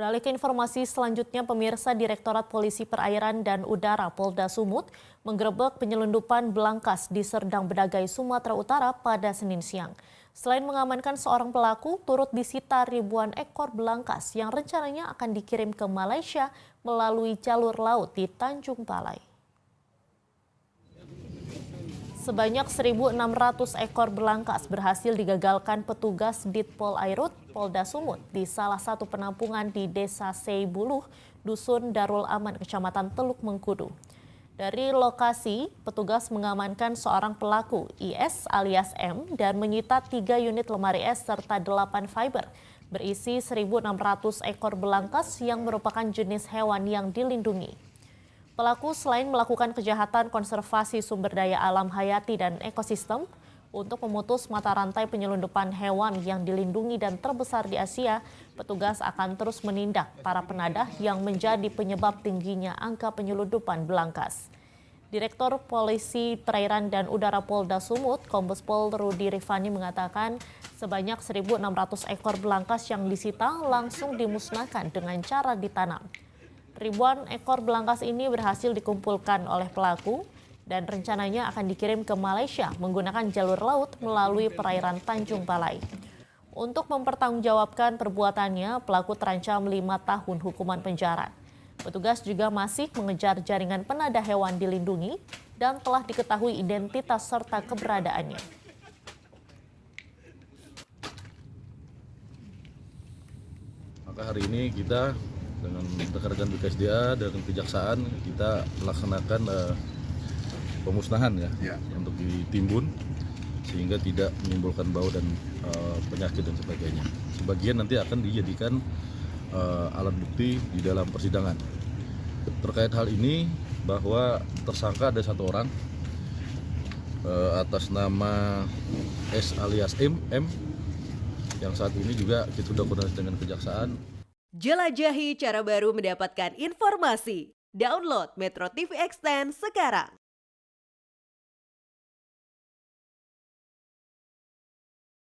Beralih ke informasi selanjutnya, pemirsa Direktorat Polisi Perairan dan Udara Polda Sumut menggerebek penyelundupan belangkas di Serdang Bedagai, Sumatera Utara pada Senin siang. Selain mengamankan seorang pelaku, turut disita ribuan ekor belangkas yang rencananya akan dikirim ke Malaysia melalui jalur laut di Tanjung Balai. Sebanyak 1.600 ekor belangkas berhasil digagalkan petugas Ditpol Airut Polda Sumut di salah satu penampungan di Desa Seibuluh, Dusun Darul Aman, Kecamatan Teluk Mengkudu. Dari lokasi, petugas mengamankan seorang pelaku IS alias M dan menyita 3 unit lemari es serta 8 fiber berisi 1.600 ekor belangkas yang merupakan jenis hewan yang dilindungi. Pelaku selain melakukan kejahatan konservasi sumber daya alam hayati dan ekosistem untuk memutus mata rantai penyelundupan hewan yang dilindungi dan terbesar di Asia, petugas akan terus menindak para penadah yang menjadi penyebab tingginya angka penyelundupan belangkas. Direktur Polisi Perairan dan Udara Polda Sumut, Kombes Pol Rudi Rifani mengatakan sebanyak 1.600 ekor belangkas yang disita langsung dimusnahkan dengan cara ditanam. Ribuan ekor belangkas ini berhasil dikumpulkan oleh pelaku dan rencananya akan dikirim ke Malaysia menggunakan jalur laut melalui perairan Tanjung Balai. Untuk mempertanggungjawabkan perbuatannya, pelaku terancam 5 tahun hukuman penjara. Petugas juga masih mengejar jaringan penadah hewan dilindungi dan telah diketahui identitas serta keberadaannya. Maka hari ini kita dengan rekan-rekan BKSDA dan kejaksaan kita melaksanakan pemusnahan untuk ditimbun sehingga tidak menimbulkan bau dan penyakit dan sebagainya. Sebagian nanti akan dijadikan alat bukti di dalam persidangan. Terkait hal ini bahwa tersangka ada 1 orang atas nama S alias M yang saat ini juga kita sudah koordinasi dengan kejaksaan. Jelajahi cara baru mendapatkan informasi. Download Metro TV Extend sekarang.